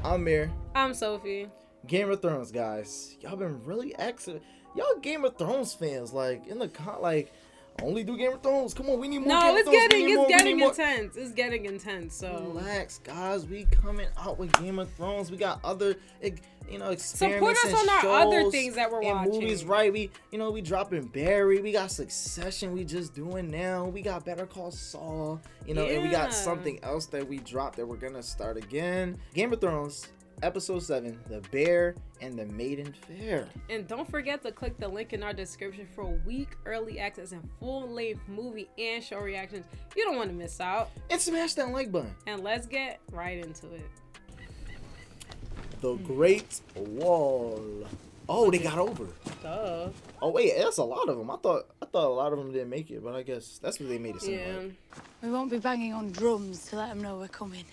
I'm Mir. I'm Sophie. Game of Thrones, guys. Y'all been really excellent. Y'all Game of Thrones fans, like in the only do Game of Thrones. Come on, we need more. No, Game of Thrones. it's getting intense. It's getting intense. So relax, guys. We coming out with Game of Thrones. We got other, experiments support us and on our shows other things that we're and watching. movies, right? We dropping Barry. We got Succession. We just doing now. We got Better Call Saul. And we got something else that we dropped that we're gonna start again. Game of Thrones. Episode 7, The Bear and the Maiden Fair. And don't forget to click the link in our description for a week early access and full-length movie and show reactions. You don't want to miss out. And smash that like button. And let's get right into it. The Great Wall. Oh, they got over. Duh. Oh wait, that's a lot of them. I thought a lot of them didn't make it, but I guess that's what they made it seem like. We won't be banging on drums to let them know we're coming.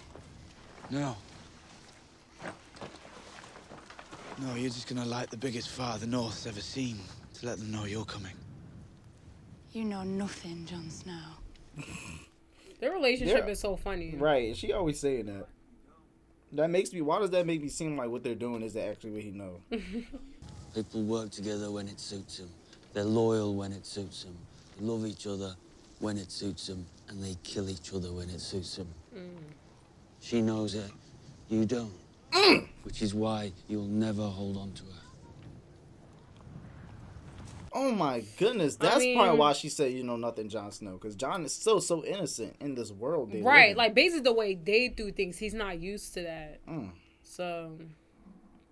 No. No, you're just gonna light the biggest fire the North's ever seen to let them know you're coming. You know nothing, Jon Snow. Their relationship is so funny. Right, she always saying that. Why does that make me seem like what they're doing is actually what he knows? People work together when it suits them. They're loyal when it suits them. They love each other when it suits them. And they kill each other when it suits them. She knows it. You don't. Which is why you'll never hold on to her. Oh my goodness. That's probably why she said, nothing, Jon Snow. Because Jon is still so innocent in this world. Right. Like, basically the way they do things, he's not used to that. So.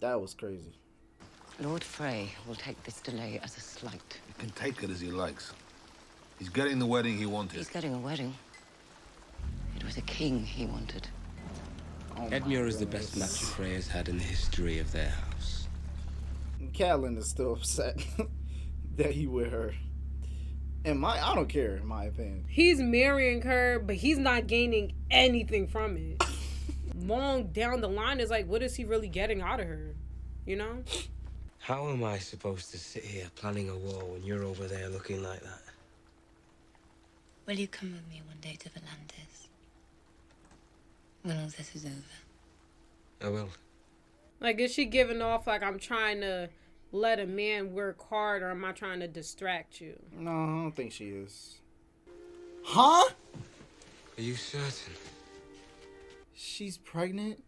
That was crazy. Lord Frey will take this delay as a slight. He can take it as he likes. He's getting the wedding he wanted. He's getting a wedding. It was a king he wanted. Edmure is the best match Frey has had in the history of their house. Catelyn is still upset that he with her. I don't care, in my opinion. He's marrying her, but he's not gaining anything from it. Long down the line is like, what is he really getting out of her? How am I supposed to sit here planning a war when you're over there looking like that? Will you come with me one day to Volantis? When all this is over. I will. Like, is she giving off like I'm trying to let a man work hard, or am I trying to distract you? No, I don't think she is. Huh? Are you certain? She's pregnant?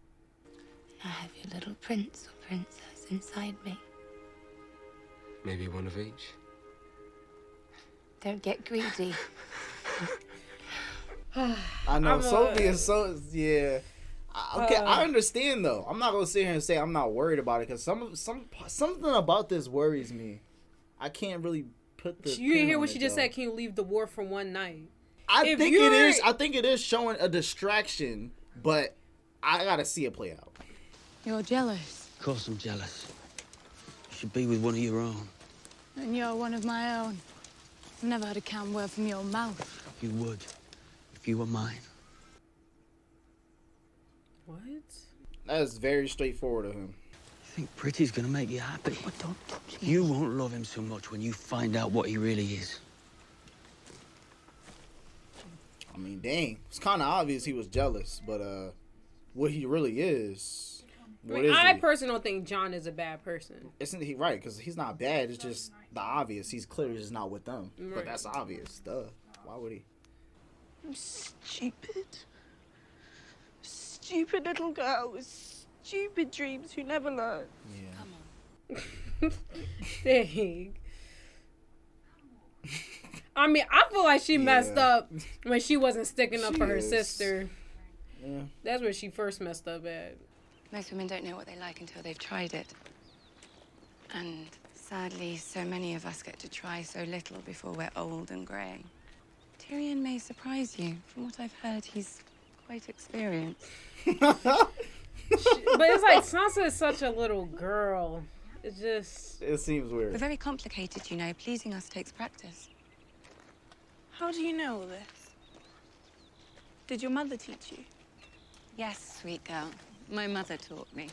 I have your little prince or princess inside me. Maybe one of each. Don't get greedy. I know, Sophie is so, yeah. Okay, I understand though. I'm not gonna sit here and say I'm not worried about it because something about this worries me. I can't really put the. You didn't hear what she just said? Can you leave the war for one night? I think it is showing a distraction, but I gotta see it play out. You're jealous. Of course I'm jealous. You should be with one of your own. And you're one of my own. I've never heard a calm word from your mouth. You would. If you were mine. What? That is very straightforward of him. You think Pretty's gonna make you happy? But don't touch him. You won't love him so much when you find out what he really is. I mean, dang. It's kind of obvious he was jealous, but what he really is, I personally don't think Jon is a bad person. Isn't he right? Because he's not bad. It's just the obvious. He's clearly just not with them. Right. But that's obvious. Duh. Why would he? I'm stupid. Stupid little girl with stupid dreams who never learn. Yeah. Come on. Dang. I mean, I feel like she messed up when she wasn't sticking up for her sister. Yeah. That's where she first messed up at. Most women don't know what they like until they've tried it. And sadly, so many of us get to try so little before we're old and grey. Tyrion may surprise you. From what I've heard, he's quite experienced. But it's like Sansa is such a little girl. It's just... It seems weird. We're very complicated, you know. Pleasing us takes practice. How do you know all this? Did your mother teach you? Yes, sweet girl. My mother taught me.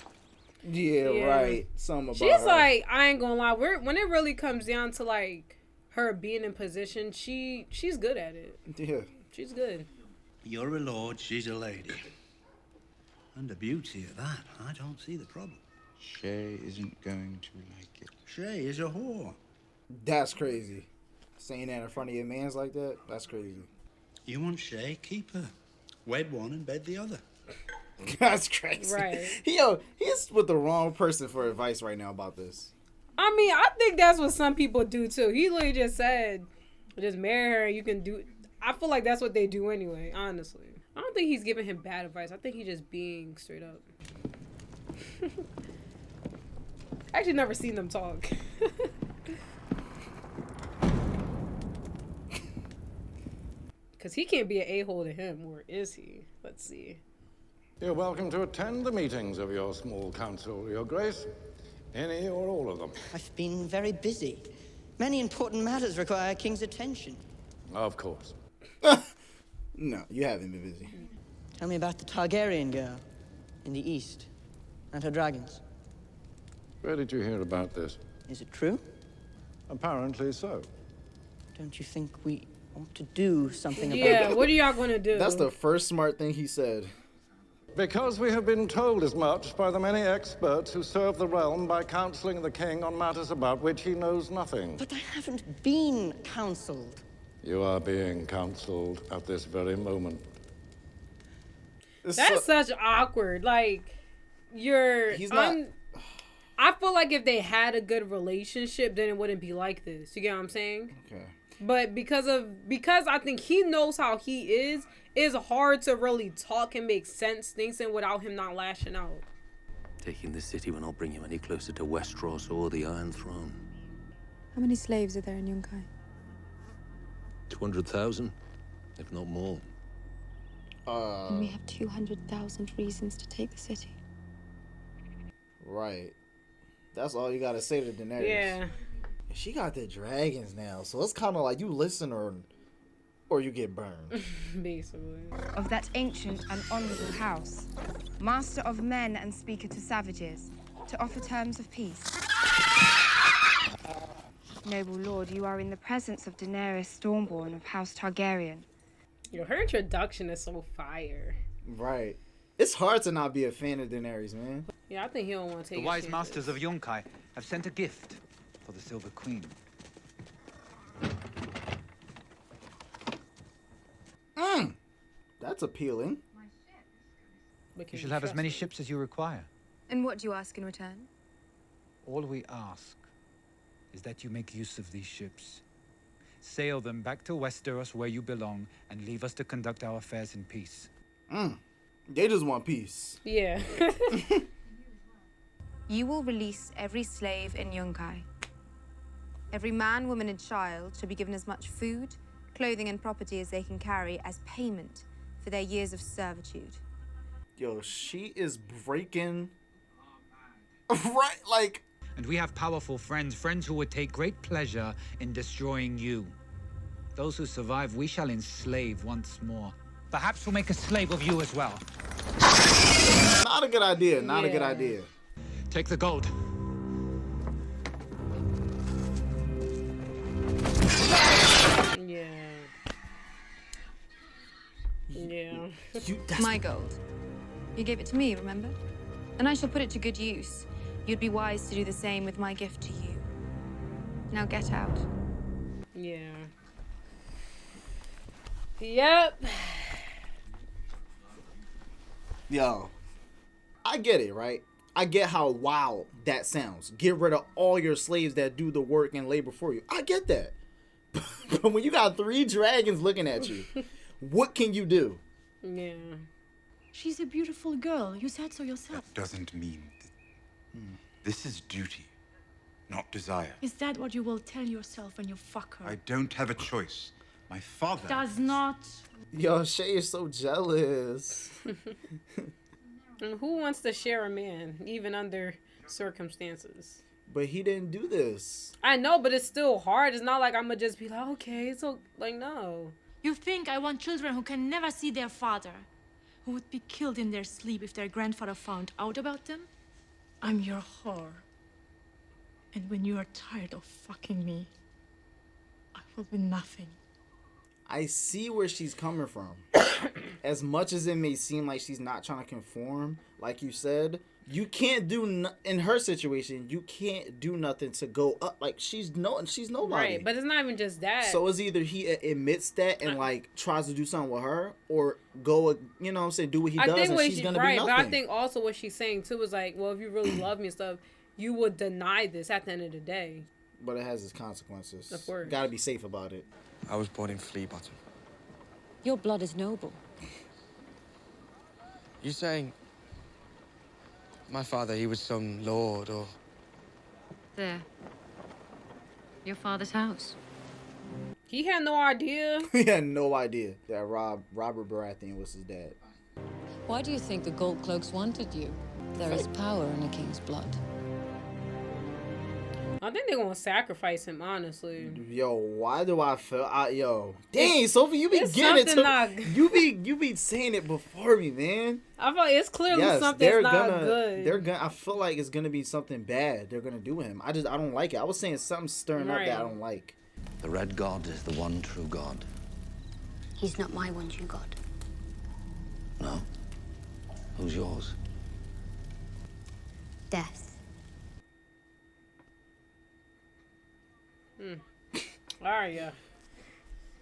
Yeah, right. Something about She's her. like, I ain't gonna lie. When it really comes down to like her being in position, she's good at it. Yeah. She's good. You're a lord, she's a lady. And a beauty at that. I don't see the problem. Shay isn't going to like it. Shay is a whore. That's crazy. Saying that in front of your mans like that, that's crazy. You want Shay? Keep her. Wed one and bed the other. That's crazy. Right. He's with the wrong person for advice right now about this. I mean, I think that's what some people do too. He literally just said, just marry her, you can do. I feel like that's what they do anyway, honestly. I don't think he's giving him bad advice. I think he's just being straight up. I actually never seen them talk. Because he can't be an a-hole to him, or is he? Let's see. You're welcome to attend the meetings of your small council, Your Grace. Any or all of them. I've been very busy. Many important matters require a king's attention. Of course. No, you haven't been busy. Tell me about the Targaryen girl in the east and her dragons. Where did you hear about this? Is it true? Apparently so. Don't you think we ought to do something about it? Yeah, what are y'all gonna do? That's the first smart thing he said. Because we have been told as much by the many experts who serve the realm by counseling the king on matters about which he knows nothing. But I haven't been counseled. You are being counseled at this very moment. That's such awkward. Like, He's not. I feel like if they had a good relationship, then it wouldn't be like this. You get what I'm saying? Okay. But because I think he knows how he is, it's hard to really talk and make sense things and without him not lashing out. Taking the city will not bring you any closer to Westeros or the Iron Throne. How many slaves are there in Yunkai? 200,000, if not more. And we have 200,000 reasons to take the city. Right. That's all you gotta say to Daenerys. Yeah. She got the dragons now, so it's kind of like you listen or you get burned. Basically. Of that ancient and honorable house, master of men and speaker to savages, to offer terms of peace. Noble lord, you are in the presence of Daenerys Stormborn of House Targaryen. Yo, her introduction is so fire. Right. It's hard to not be a fan of Daenerys, man. Yeah, I think he don't want to take The wise masters of Yunkai have sent a gift for the Silver Queen. That's appealing. You shall have as many ships as you require. And what do you ask in return? All we ask is that you make use of these ships. Sail them back to Westeros where you belong and leave us to conduct our affairs in peace. They just want peace. Yeah. You will release every slave in Yunkai. Every man, woman, and child shall be given as much food, clothing, and property as they can carry as payment for their years of servitude. Yo, she is breaking. Right, like. And we have powerful friends who would take great pleasure in destroying you. Those who survive, we shall enslave once more. Perhaps we'll make a slave of you as well. Not a good idea. Not a good idea. Take the gold. Yeah. Yeah. My gold. You gave it to me, remember? And I shall put it to good use. You'd be wise to do the same with my gift to you. Now get out. Yeah. Yep. Yo, I get it, right? I get how wild that sounds. Get rid of all your slaves that do the work and labor for you. I get that. But when you got 3 dragons looking at you, what can you do? Yeah. She's a beautiful girl. You said so yourself. That doesn't mean this is duty, not desire. Is that what you will tell yourself when you fuck her? I don't have a choice. My father Does not. Yo, Shay is so jealous. And who wants to share a man, even under circumstances? But he didn't do this. I know, but it's still hard. It's not like I'm gonna just be like, okay, so like, no. You think I want children who can never see their father, who would be killed in their sleep if their grandfather found out about them? I'm your whore. And when you are tired of fucking me, I will be nothing. I see where she's coming from. as much as it may seem like she's not trying to conform, like you said, you can't do in her situation. You can't do nothing to go up. Like she's nobody. Right, but it's not even just that. So it's either he admits that and like tries to do something with her, or go, you know what I'm saying, do what he does, and she's gonna be nothing. But I think also what she's saying too is like, well, if you really love me and stuff, you would deny this at the end of the day. But it has its consequences. Of course. Gotta be safe about it. I was born in Flea Bottom. Your blood is noble. You saying my father, he was some lord or... There. Your father's house. He had no idea. He had no idea that Robert Baratheon was his dad. Why do you think the Gold Cloaks wanted you? There is power in a king's blood. I think they're gonna sacrifice him, honestly. Yo, why do I feel? Dang, Sophie, you be getting it. You be saying it before me, man. I feel like it's clearly something that's not good. They're gonna. I feel like it's gonna be something bad. They're gonna do him. I don't like it. I was saying something stirring up that I don't like. The Red God is the one true God. He's not my one true God. No. Who's yours? Death. Arya.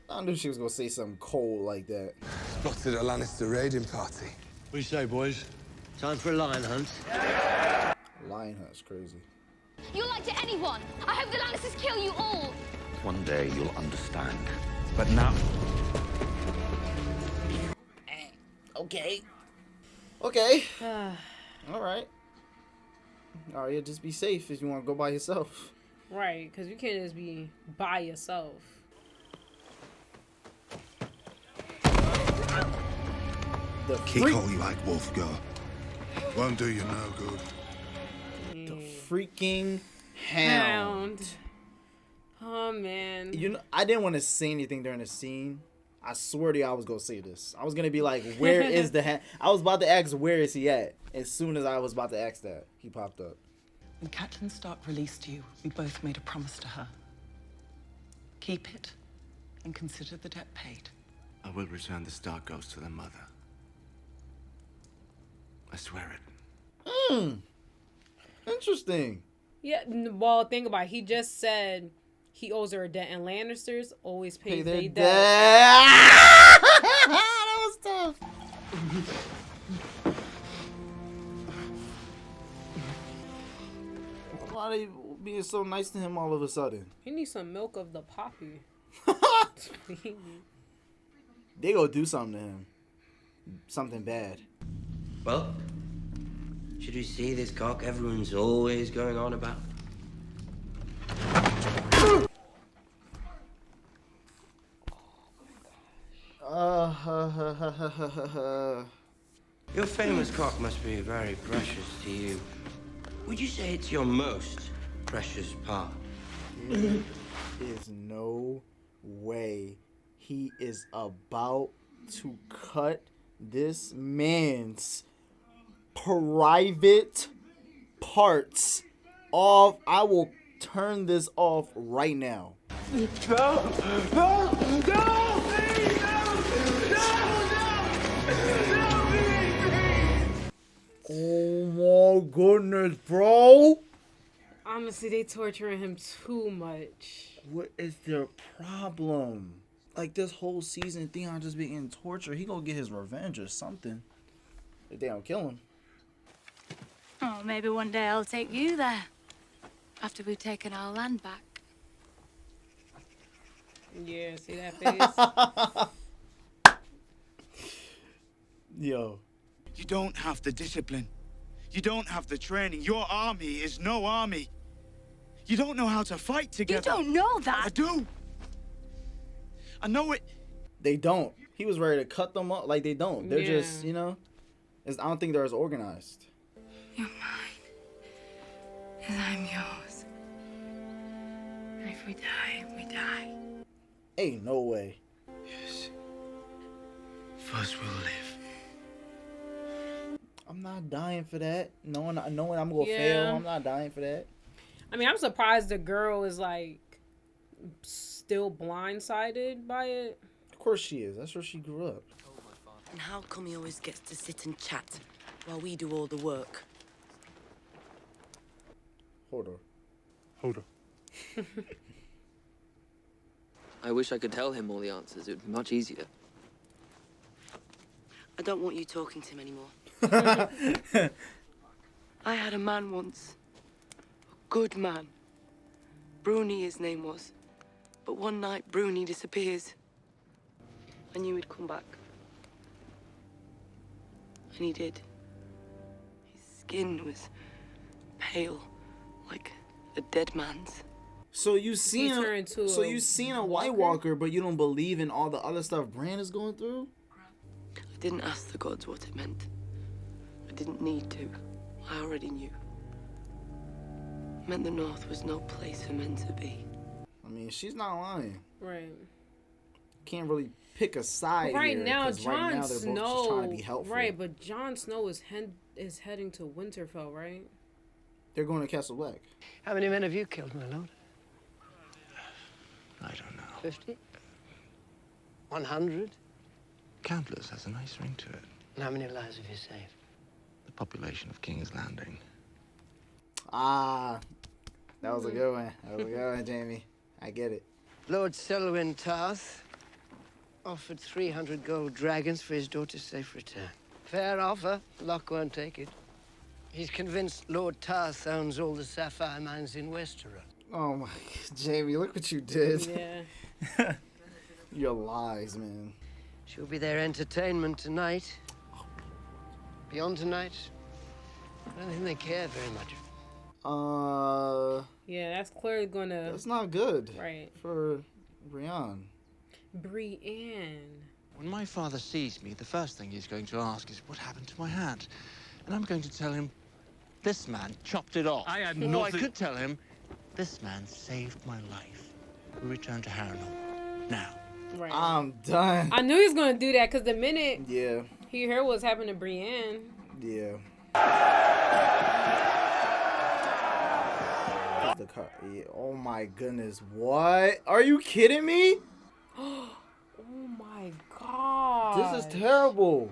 I knew she was gonna say something cold like that. Spotted a Lannister raiding party. What do you say, boys? Time for a lion hunt? Lion hunt's crazy. You'll lie to anyone. I hope the Lannisters kill you all. One day you'll understand. But now... Okay. Okay. All right. Arya, just be safe if you want to go by yourself. Right, because you can't just be by yourself. Kick all you like, wolf girl. Won't do you no good. The freaking hound. Oh, man. You know, I didn't want to say anything during the scene. I swear to you, I was going to say this. I was going to be like, where is the hound? I was about to ask, where is he at? As soon as I was about to ask that, he popped up. When Catelyn Stark released you, we both made a promise to her. Keep it and consider the debt paid. I will return the Stark ghost to their mother. I swear it. Interesting. Yeah, well, think about it. He just said he owes her a debt, and Lannisters always pay their debt. That was tough. Why are they being so nice to him all of a sudden? He needs some milk of the poppy. They gonna do something to him. Something bad. Well, should we see this cock everyone's always going on about? Your famous cock must be very precious to you. Would you say it's your most precious part? There's no way he is about to cut this man's private parts off. I will turn this off right now. No! No! No! Please! No! Oh my goodness, bro. Honestly, they torturing him too much. What is their problem? Like this whole season, Theon just being tortured. He gonna get his revenge or something. If they don't kill him. Oh, maybe one day I'll take you there. After we've taken our land back. Yeah, see that face? Yo. You don't have the discipline. You don't have the training. Your army is no army. You don't know how to fight together. You don't know that. I do. I know it. They don't. He was ready to cut them up. Like, they don't. They're just, you know. I don't think they're as organized. You're mine. And I'm yours. And if we die, we die. Ain't no way. Yes. First we'll live. I'm not dying for that. Knowing I'm gonna fail, I'm not dying for that. I mean, I'm surprised the girl is like still blindsided by it. Of course she is. That's where she grew up. And how come he always gets to sit and chat while we do all the work? Hold on. Hold on. I wish I could tell him all the answers. It would be much easier. I don't want you talking to him anymore. I had a man once. A good man. Bruni, his name was. But one night, Bruni disappears. I knew he'd come back. And he did. His skin was pale, like a dead man's. So you seen a White Walker, but you don't believe in all the other stuff Bran is going through? I didn't ask the gods what it meant. I didn't need to. I already knew. It meant the North was no place for men to be. I mean, she's not lying. Right. Can't really pick a side Right here, now, 'cause Jon right now they're both just Snow. trying to be helpful. Right, but Jon Snow is heading to Winterfell, right? They're going to Castle Black. How many men have you killed, my lord? I don't know. 50? 100? Countless has a nice ring to it. And how many lives have you saved? The population of King's Landing. Ah, that was a good one. That was a good one, Jamie. I get it. Lord Selwyn Tarth offered 300 gold dragons for his daughter's safe return. Fair offer. Locke won't take it. He's convinced Lord Tarth owns all the sapphire mines in Westeros. Oh my, Jamie, look what you did. Yeah. Your lies, man. She'll be their entertainment tonight. Beyond tonight, I don't think they care very much. Yeah, that's clearly gonna. That's not good. Right. For Brienne. Brienne. When my father sees me, the first thing he's going to ask is what happened to my hand. And I'm going to tell him, this man chopped it off. I had Or nothing. I could tell him, this man saved my life. We return to Harrenhal. Now. Right. I'm done. I knew he was gonna do that because the minute Yeah. he heard what's happened to Brienne. Yeah. The car. Yeah. Oh my goodness. What? Are you kidding me? Oh my god. This is terrible.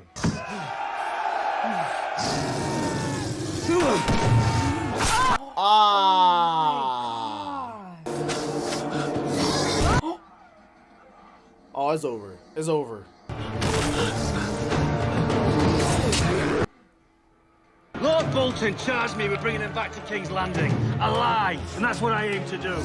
Oh, it's over. It's over. Lord Bolton charged me with bringing him back to King's Landing alive, and that's what I aim to do.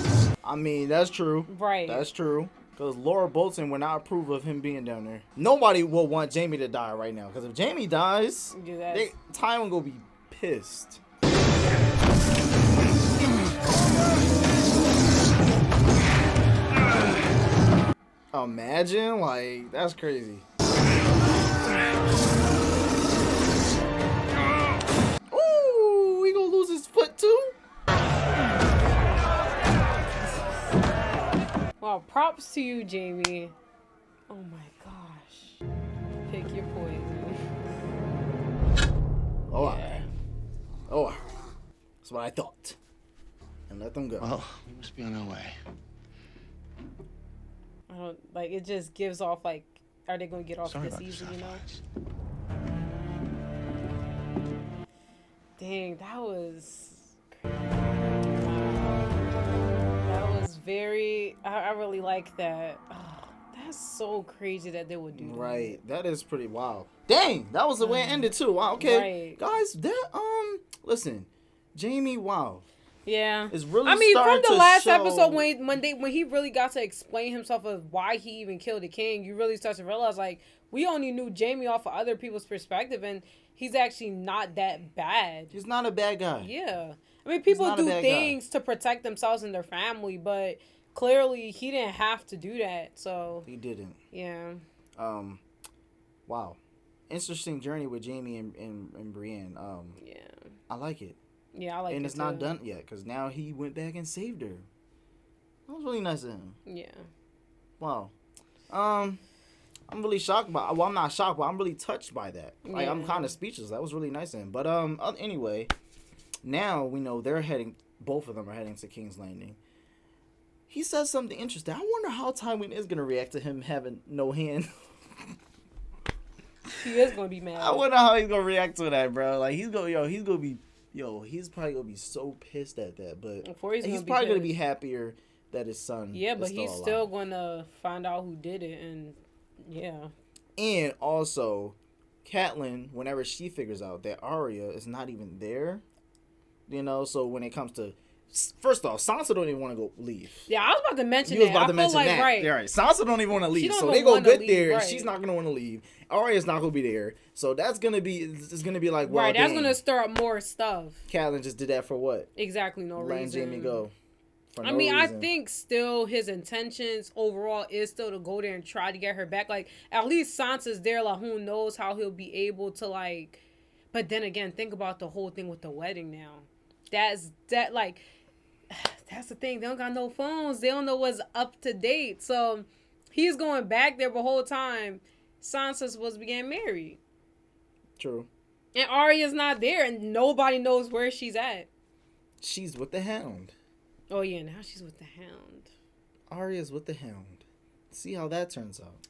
I mean, that's true. Right. That's true. Because Laura Bolton would not approve of him being down there. Nobody will want Jaime to die right now. Because if Jaime dies, Tywin gonna be pissed. Imagine, like, that's crazy. Ooh, he gonna lose his foot too? Wow, props to you, Jamie. Oh my gosh. Pick your poison. Oh, oh, that's what I thought. And let them go. Well, we must be on our way. I don't like it. Just gives off like, are they gonna get off Sorry this about easy? the You know. Dang, that was. That was very. I really like that. Oh, that's so crazy that they would do that. Right, that is pretty wild. Dang, that was the way it ended too. Wow, okay, Right. guys, that listen, Jaime, wow. Yeah, it's really. I mean, from starting the to last show... episode when he really got to explain himself of why he even killed the king, you really start to realize like we only knew Jaime off of other people's perspective, and he's actually not that bad. He's not a bad guy. Yeah, I mean, people not a do bad things to protect themselves and their family, but clearly he didn't have to do that. So He didn't. yeah. Wow, interesting journey with Jaime and Brienne. Yeah, I like it. Yeah, I like it. And it's not done yet because now he went back and saved her. That was really nice of him. Yeah. Wow. I'm really shocked by. Well, I'm not shocked, but I'm really touched by that. Like I'm kind of speechless. That was really nice of him. But anyway, now we know they're heading. Both of them are heading to King's Landing. He says something interesting. I wonder how Tywin is gonna react to him having no hand. He is gonna be mad. I wonder how he's gonna react to that, bro. Like he's probably gonna be so pissed at that. But he's probably gonna be happier that his son. Yeah, but is he's still gonna find out who did it, and yeah. And also, Catelyn, whenever she figures out that Arya is not even there, so when it comes to, first off, Sansa don't even want to go leave. Yeah, I was about to mention that. You was about to mention that. Right. Yeah, right. Sansa don't even want to leave, so they go get there, and she's not gonna want to leave. Arya's not gonna be there, so it's gonna be like, well, right. That's gonna stir up more stuff. Catelyn just did that for what? Exactly, no reason. Letting Jaime go. I mean, I think still his intentions overall is still to go there and try to get her back. Like, at least Sansa's there. Like, who knows how he'll be able to, like... But then again, think about the whole thing with the wedding now. That's the thing. They don't got no phones. They don't know what's up to date. So, he's going back there the whole time. Sansa's supposed to be getting married. True. And Arya's not there, and nobody knows where she's at. She's with the Hound. Oh, yeah, now she's with the Hound. Arya's with the Hound. See how that turns out.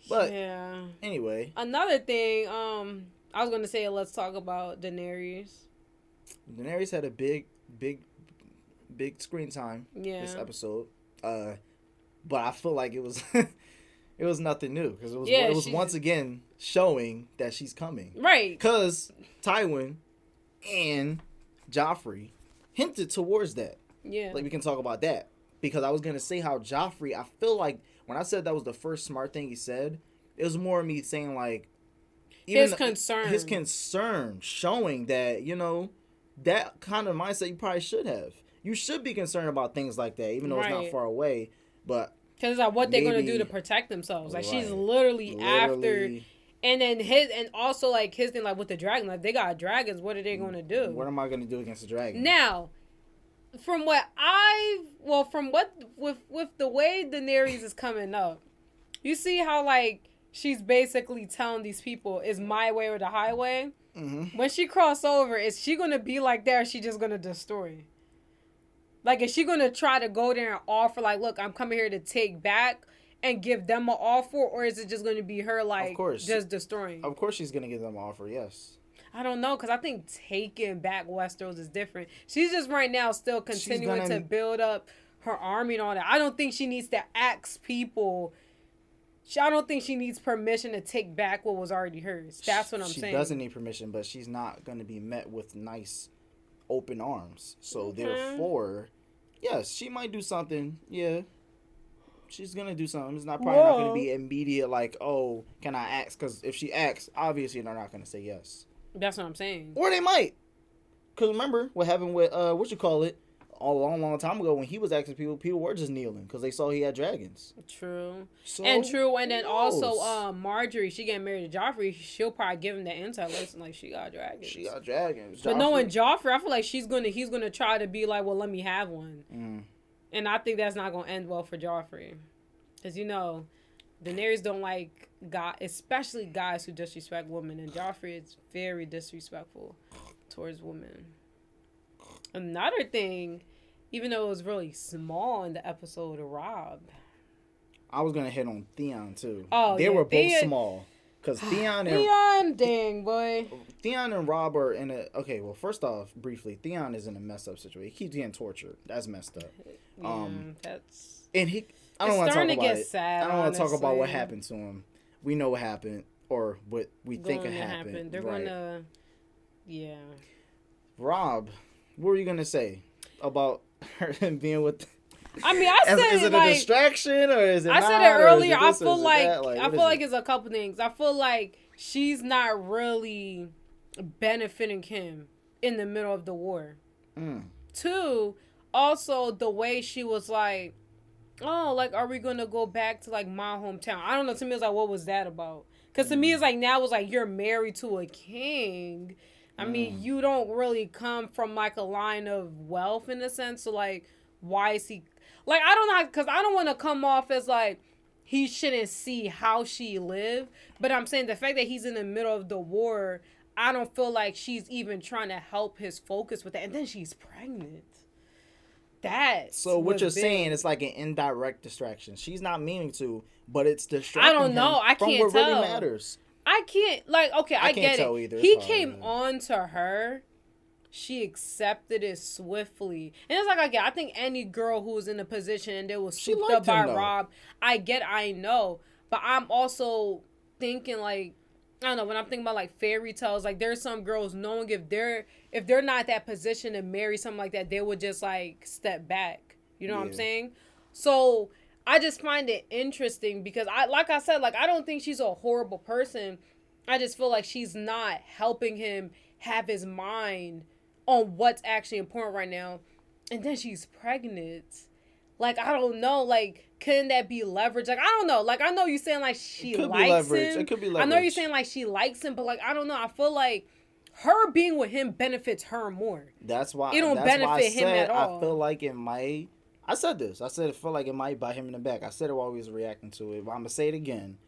But, yeah. Anyway. Another thing, I was going to say, let's talk about Daenerys. Daenerys had a big screen time this episode. But I feel like it was it was nothing new. Because it was once again showing that she's coming. Right. Because Tywin and Joffrey hinted towards that. Yeah. Like, we can talk about that. Because I was going to say how Joffrey, I feel like, when I said that was the first smart thing he said, it was more of me saying, like... His concern. His concern, showing that, that kind of mindset you probably should have. You should be concerned about things like that, even though it's not far away. But... Because it's like what they're going to do to protect themselves. Like, she's literally after... And then and also, like, his thing, like, with the dragon, like, they got dragons, what are they going to do? What am I going to do against the dragon? Now... with the way Daenerys is coming up, you see how, like, she's basically telling these people, it's my way or the highway. Mm-hmm. When she cross over, is she going to be like that, or is she just going to destroy? Like, is she going to try to go there and offer, like, look, I'm coming here to take back and give them an offer, or is it just going to be her, like, just destroying? Of course she's going to give them an offer, yes. I don't know, because I think taking back Westeros is different. She's just right now still continuing to build up her army and all that. I don't think she needs to ask people. I don't think she needs permission to take back what was already hers. That's what I'm saying. She doesn't need permission, but she's not going to be met with nice open arms. So therefore, yes, she might do something. Yeah. She's going to do something. It's probably not going to be immediate, like, oh, can I ask? Because if she asks, obviously they're not going to say yes. That's what I'm saying. Or they might. Because remember what happened with, a long time ago when he was asking people were just kneeling because they saw he had dragons. True. And then also Marjorie, she getting married to Joffrey, she'll probably give him the intel. Listen, like, she got dragons. But knowing Joffrey, I feel like he's gonna try to be like, well, let me have one. Mm. And I think that's not gonna end well for Joffrey. Because, Daenerys don't like especially guys who disrespect women, and Joffrey is very disrespectful towards women. Another thing, even though it was really small in the episode of Robb, I was gonna hit on Theon too. Oh, they were both small because Theon and Robb are in a first off, briefly, Theon is in a messed up situation. He keeps getting tortured. That's messed up. I don't want to talk about it. Sad, I don't want to talk about what happened to him. We know what happened, or what we think it happened. They're gonna, Robb, what were you gonna say about her being with? I mean, I said is it a distraction or is it? I said it earlier. I feel like it's a couple things. I feel like she's not really benefiting him in the middle of the war. Mm. 2, also the way she was like, oh, like, are we gonna go back to, like, my hometown? I don't know. To me, it's like, what was that about? Because to me, it's like, now it's like you're married to a king. I mean, you don't really come from, like, a line of wealth in a sense. So, like, why is he... Like, I don't know, because I don't want to come off as, like, he shouldn't see how she lived. But I'm saying the fact that he's in the middle of the war, I don't feel like she's even trying to help his focus with that. And then she's pregnant. So what you're saying is like an indirect distraction. She's not meaning to, but it's distracting. I don't know. I can't tell. From what really matters. I can't, like, okay, I get tell it. either. He It's hard, came on to her. She accepted it swiftly. And it's like, I think any girl who was in a position and they was swooped up by Robb, I know. But I'm also thinking, like, I don't know, when I'm thinking about, like, fairy tales, like, there's some girls knowing if they're not in that position to marry something like that, they would just, like, step back. You know what I'm saying? So I just find it interesting because like I said, I don't think she's a horrible person. I just feel like she's not helping him have his mind on what's actually important right now. And then she's pregnant. Like, I don't know. Like, couldn't that be leverage? Like, I don't know. Like, I know you're saying, like, she likes him. It could be leverage. I know you're saying, like, she likes him. But, like, I don't know. I feel like her being with him benefits her more. That's why it don't benefit him at all. I feel like it might. I said this. I said I feel like it might bite him in the back. I said it while we was reacting to it. But I'm going to say it again.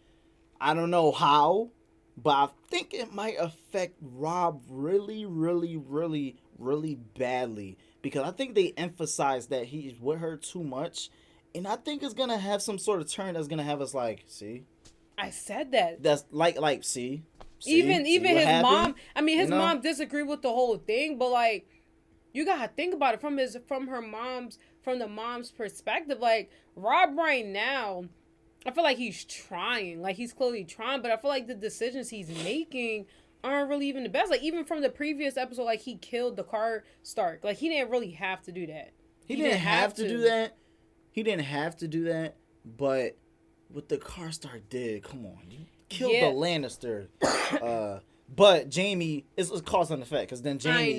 I don't know how, but I think it might affect Robb really, really, really, really badly. Because I think they emphasize that he's with her too much. And I think it's going to have some sort of turn that's going to have us like, see? I said that. That's like, see? Even his happened? mom, I mean, his mom disagreed with the whole thing. But, like, you got to think about it from the mom's perspective. Like, Robb right now, I feel like he's trying. Like, he's clearly trying. But I feel like the decisions he's making aren't really even the best. Like, even from the previous episode, like, he killed the Stark. Like, he didn't really have to do that. He didn't have to do that. He didn't have to do that. But what the Stark did, come on. You killed the Lannister. But Jaime is cause and effect. Because then Jaime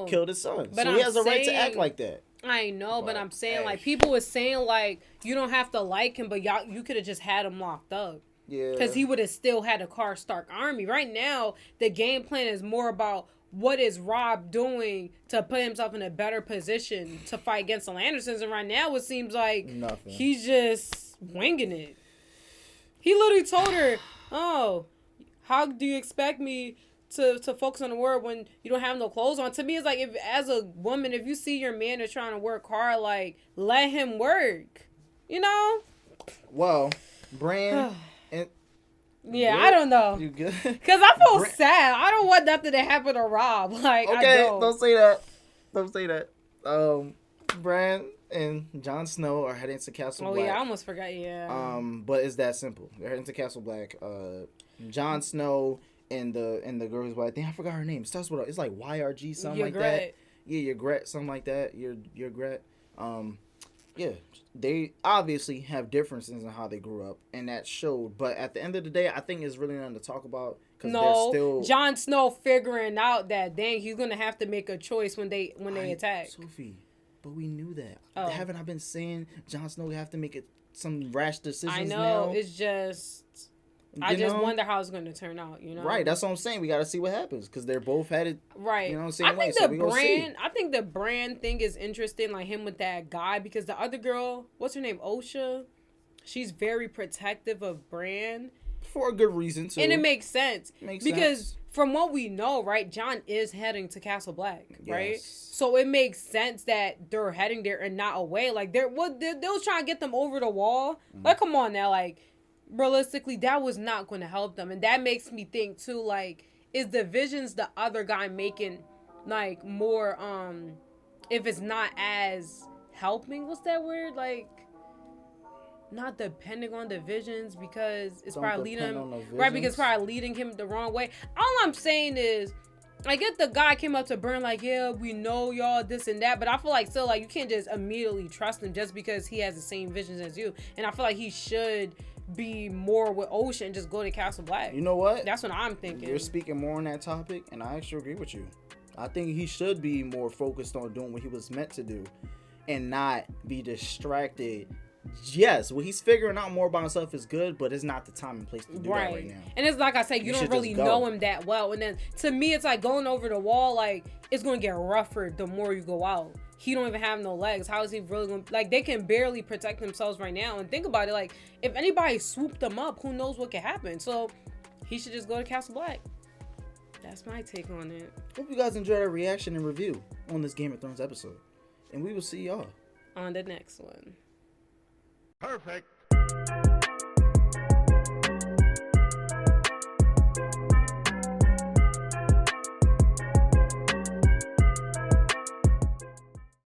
killed his son. But so he has a right to act like that. I know, but I'm saying, like, people were saying, like, you don't have to like him, but you could have just had him locked up. Yeah. Because he would have still had a Stark army. Right now, the game plan is more about what is Robb doing to put himself in a better position to fight against the Lannisters. And right now, it seems like he's just winging it. He literally told her, oh, how do you expect me to focus on the word when you don't have no clothes on? To me, it's like, if as a woman, if you see your man is trying to work hard, like, let him work. You know? Well, Brienne... Yeah, I don't know. You good? Because I feel sad. I don't want nothing to happen to Robb. Like, okay, I don't. Don't say that. Don't say that. Bran and Jon Snow are heading to Castle Black. Oh, yeah, I almost forgot, yeah. But it's that simple. They're heading to Castle Black. Jon Snow and the girl who's white. I think I forgot her name. It starts with it's like YRG, something like that. Yeah, Ygritte, something like that. Ygritte. Yeah, they obviously have differences in how they grew up, and that showed. But at the end of the day, I think it's really nothing to talk about. No, Jon Snow figuring out that, dang, he's gonna have to make a choice when they attack. Sophie, but we knew that. Haven't I been saying Jon Snow have to make some rash decisions? I know. Now? It's just. I just wonder how it's going to turn out, you know? Right, that's what I'm saying. We got to see what happens because they're both headed, right. You know, same way. So I think the brand thing is interesting, like him with that guy, because the other girl, what's her name, Osha? She's very protective of Bran. For a good reason, too. And it makes sense. Because from what we know, right, Jon is heading to Castle Black, right? So it makes sense that they're heading there and not away. Like, they was trying to get them over the wall. Like, come on now, like, realistically, that was not going to help them. And that makes me think too, like, is the visions the other guy making, like, more if it's not as helping, what's that word, like, not depending on the visions, because it's probably leading him right, because it's probably leading him the wrong way. All I'm saying is, I get the guy came up to Bran like, yeah, we know y'all this and that, but I feel like still, like, you can't just immediately trust him just because he has the same visions as you. And I feel like he should be more with Ocean and just go to Castle Black. You know what? That's what I'm thinking. You're speaking more on that topic, and I actually agree with you. I think he should be more focused on doing what he was meant to do and not be distracted. Yes, what he's figuring out more about himself is good, but it's not the time and place to do that right now. And it's like I said, you don't really know him that well. And then to me, it's like going over the wall, like, it's going to get rougher the more you go out. He don't even have no legs. How is he really going to... Like, they can barely protect themselves right now. And think about it, like, if anybody swooped them up, who knows what could happen? So, he should just go to Castle Black. That's my take on it. Hope you guys enjoyed our reaction and review on this Game of Thrones episode. And we will see y'all on the next one. Perfect.